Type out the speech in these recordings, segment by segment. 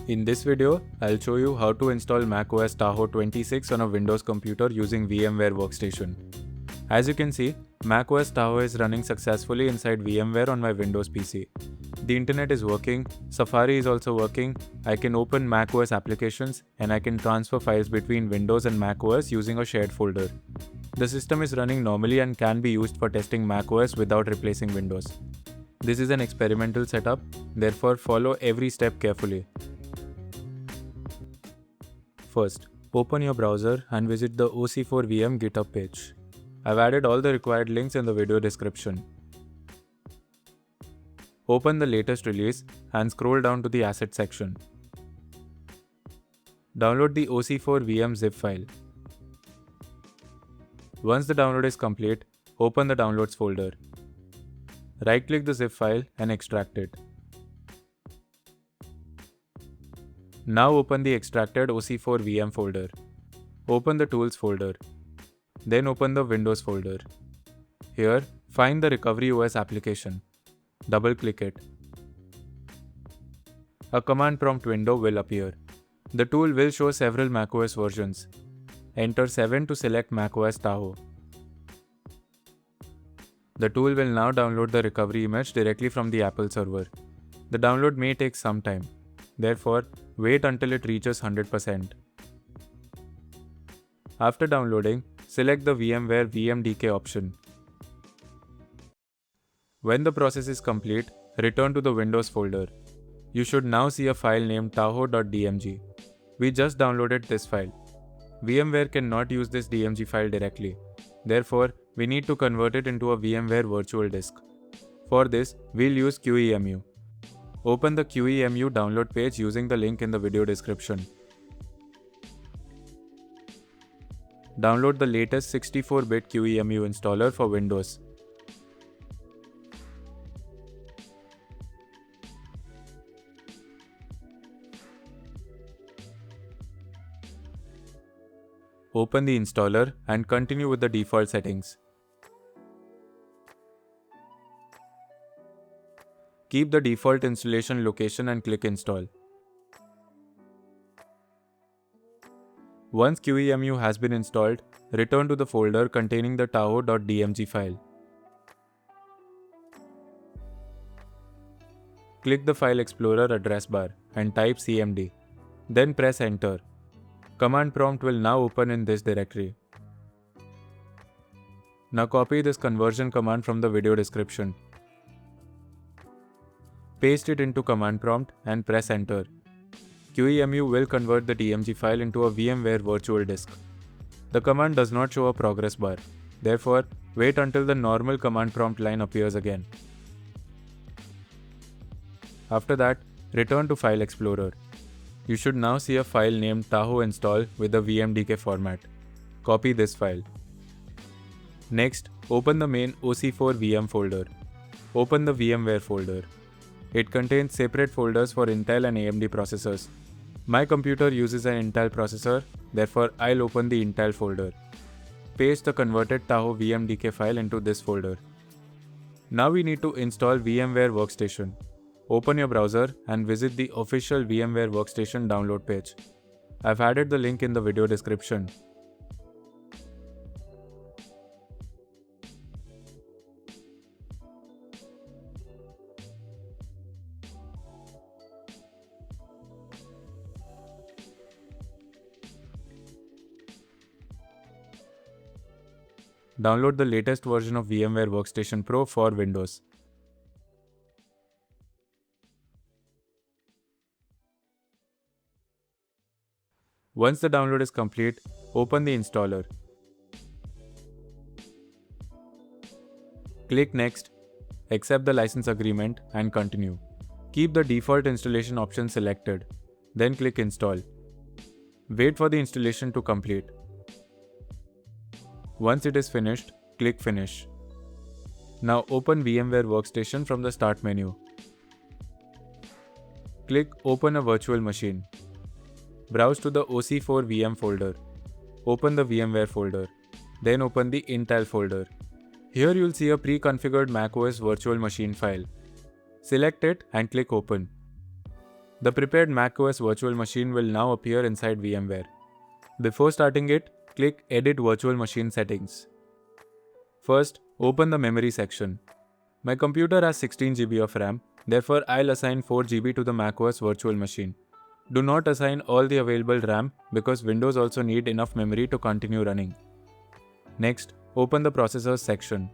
In this video, I'll show you how to install macOS Tahoe 26 on a Windows computer using VMware Workstation. As you can see, macOS Tahoe is running successfully inside VMware on my Windows PC. The internet is working, Safari is also working, I can open macOS applications, and I can transfer files between Windows and macOS using a shared folder. The system is running normally and can be used for testing macOS without replacing Windows. This is an experimental setup, therefore follow every step carefully. First, open your browser and visit the OC4VM GitHub page. I've added all the required links in the video description. Open the latest release and scroll down to the asset section. Download the OC4VM zip file. Once the download is complete, open the downloads folder. Right-click the zip file and extract it. Now open the extracted OC4VM folder. Open the Tools folder. Then open the Windows folder. Here, find the Recovery OS application. Double-click it. A command prompt window will appear. The tool will show several macOS versions. Enter 7 to select macOS Tahoe. The tool will now download the recovery image directly from the Apple server. The download may take some time. Therefore, wait until it reaches 100%. After downloading, select the VMware VMDK option. When the process is complete, return to the Windows folder. You should now see a file named tahoe.dmg. We just downloaded this file. VMware cannot use this DMG file directly. Therefore, we need to convert it into a VMware virtual disk. For this, we'll use qemu. Open the qemu download page using the link in the video description. Download the latest 64-bit qemu installer for Windows. Open the installer and continue with the default settings. Keep the default installation location and click Install. Once qemu has been installed, return to the folder containing the tahoe.dmg file. Click the File Explorer address bar and type cmd. Then press Enter. Command prompt will now open in this directory. Now copy this conversion command from the video description. Paste it into command prompt and press Enter. qemu will convert the DMG file into a VMware virtual disk. The command does not show a progress bar. Therefore, wait until the normal command prompt line appears again. After that, return to File Explorer. You should now see a file named tahoe-install with the VMDK format. Copy this file. Next, open the main OC4VM folder. Open the VMware folder. It contains separate folders for Intel and AMD processors. My computer uses an Intel processor, therefore I'll open the Intel folder. Paste the converted Tahoe VMDK file into this folder. Now we need to install VMware Workstation. Open your browser and visit the official VMware Workstation download page. I've added the link in the video description. Download the latest version of VMware Workstation Pro for Windows. Once the download is complete, open the installer. Click Next, accept the license agreement and continue. Keep the default installation option selected, then click Install. Wait for the installation to complete. Once it is finished, click Finish. Now open VMware Workstation from the Start menu. Click Open a virtual machine. Browse to the OC4VM folder. Open the VMware folder. Then open the Intel folder. Here you'll see a pre-configured macOS virtual machine file. Select it and click Open. The prepared macOS virtual machine will now appear inside VMware. Before starting it, click Edit Virtual Machine Settings. First, open the memory section. My computer has 16 GB of RAM, therefore I'll assign 4 GB to the macOS virtual machine. Do not assign all the available RAM because Windows also need enough memory to continue running. Next, open the processors section.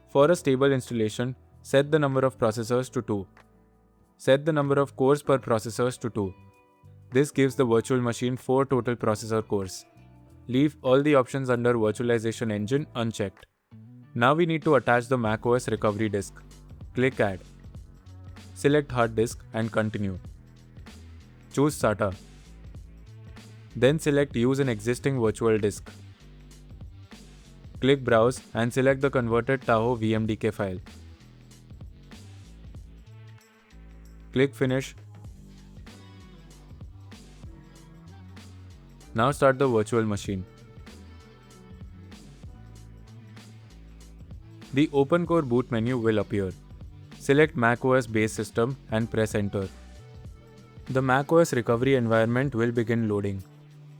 For a stable installation, set the number of processors to 2. Set the number of cores per processors to 2. This gives the virtual machine 4 total processor cores. Leave all the options under Virtualization Engine unchecked. Now we need to attach the macOS recovery disk. Click Add. Select hard disk and continue. Choose SATA. Then select Use an existing virtual disk. Click Browse and select the converted tahoe-vmdk file. Click Finish. Now start the virtual machine. The OpenCore boot menu will appear. Select macOS base system and press Enter. The macOS recovery environment will begin loading.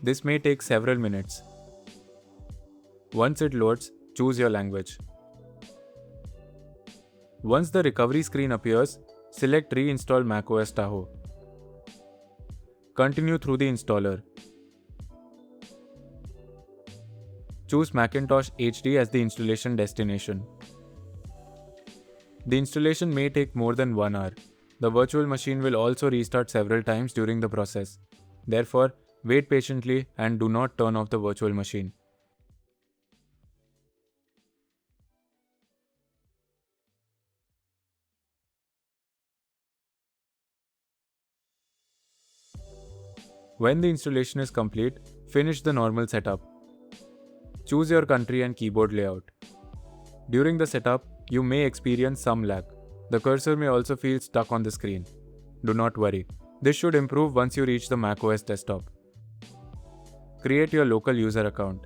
This may take several minutes. Once it loads, choose your language. Once the recovery screen appears, select Reinstall macOS Tahoe. Continue through the installer. Choose Macintosh HD as the installation destination. The installation may take more than 1 hour. The virtual machine will also restart several times during the process. Therefore, wait patiently and do not turn off the virtual machine. When the installation is complete, finish the normal setup. Choose your country and keyboard layout. During the setup, you may experience some lag. The cursor may also feel stuck on the screen. Do not worry. This should improve once you reach the macOS desktop. Create your local user account.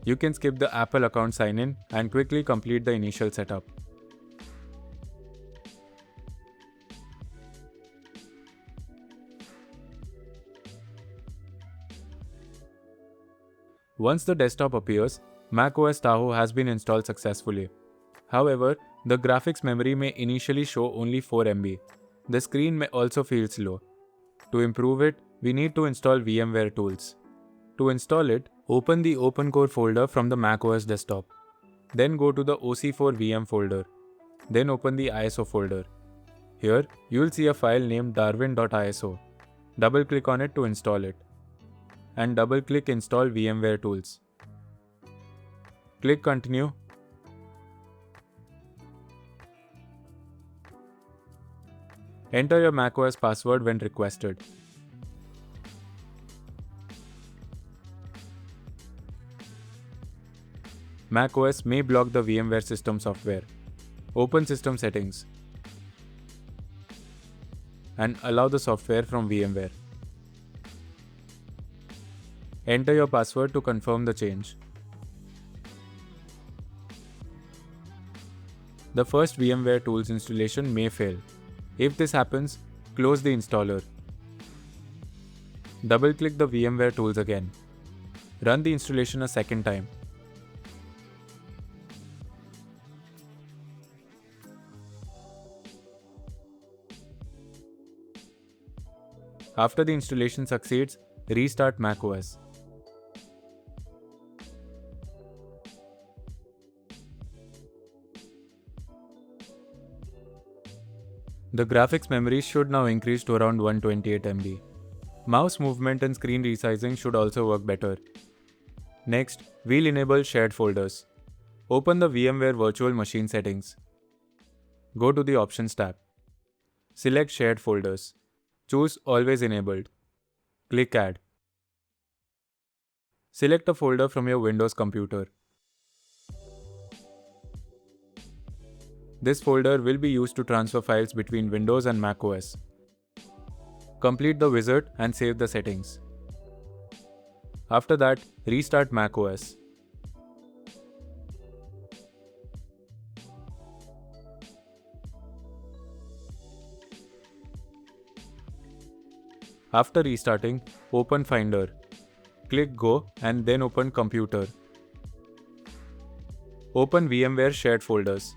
You can skip the Apple account sign-in and quickly complete the initial setup. Once the desktop appears, macOS Tahoe has been installed successfully. However, the graphics memory may initially show only 4 MB. The screen may also feel slow. To improve it, we need to install VMware tools. To install it, open the OpenCore folder from the macOS desktop. Then go to the OC4VM folder. Then open the ISO folder. Here, you will see a file named darwin.iso. Double-click on it to install it. And double-click Install VMware Tools. Click Continue. Enter your macOS password when requested. macOS may block the VMware system software. Open System Settings and allow the software from VMware. Enter your password to confirm the change. The first VMware Tools installation may fail. If this happens, close the installer. Double-click the VMware Tools again. Run the installation a second time. After the installation succeeds, restart macOS. The graphics memory should now increase to around 128 MB. Mouse movement and screen resizing should also work better. Next, we'll enable shared folders. Open the VMware Virtual Machine settings. Go to the Options tab. Select Shared Folders. Choose Always Enabled. Click Add. Select a folder from your Windows computer. This folder will be used to transfer files between Windows and macOS. Complete the wizard and save the settings. After that, restart macOS. After restarting, open Finder. Click Go and then open Computer. Open VMware shared folders.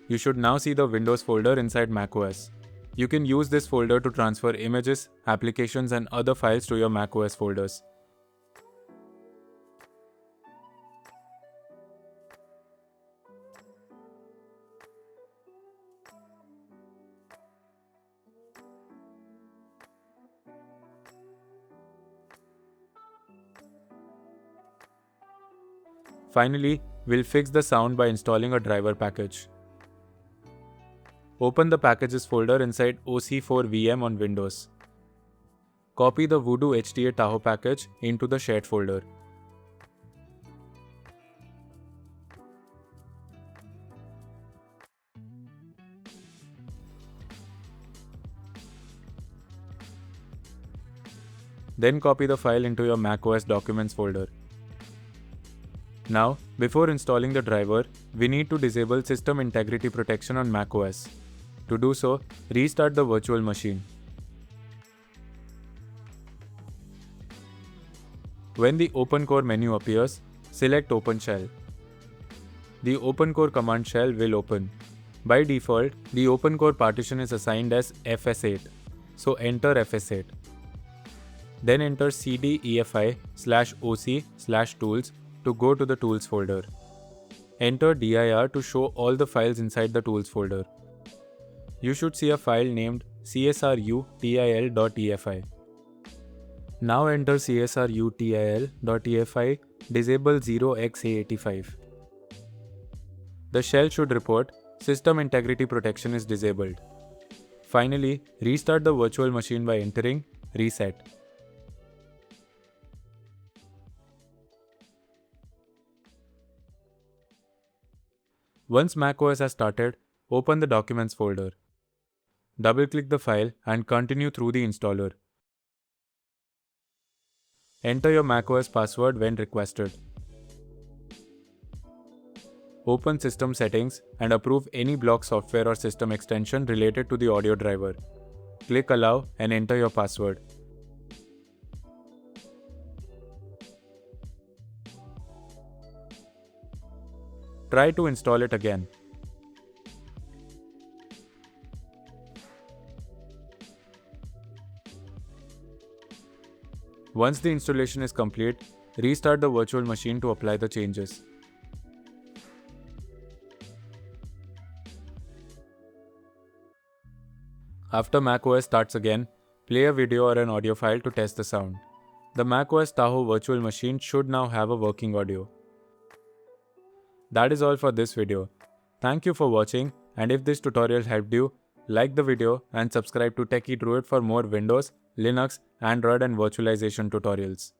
You should now see the Windows folder inside macOS. You can use this folder to transfer images, applications and other files to your macOS folders. Finally, we'll fix the sound by installing a driver package. Open the packages folder inside OC4VM on Windows. Copy the Voodoo HTA Tahoe package into the shared folder. Then copy the file into your macOS Documents folder. Now, before installing the driver, we need to disable System Integrity Protection on macOS. To do so, restart the virtual machine. When the OpenCore menu appears, select Open Shell. The OpenCore command shell will open. By default, the OpenCore partition is assigned as FS8, so enter FS8. Then enter cd-efi/oc/tools to go to the Tools folder. Enter dir to show all the files inside the Tools folder. You should see a file named csrutil.efi. Now enter csrutil.efi disable 0xA85. The shell should report System Integrity Protection is disabled. Finally, restart the virtual machine by entering reset. Once macOS has started, open the Documents folder. Double-click the file and continue through the installer. Enter your macOS password when requested. Open System Settings and approve any block software or system extension related to the audio driver. Click Allow and enter your password. Try to install it again. Once the installation is complete, restart the virtual machine to apply the changes. After macOS starts again, play a video or an audio file to test the sound. The macOS Tahoe virtual machine should now have a working audio. That is all for this video. Thank you for watching, and if this tutorial helped you, like the video and subscribe to Techie Druid for more Windows, Linux, Android and virtualization tutorials.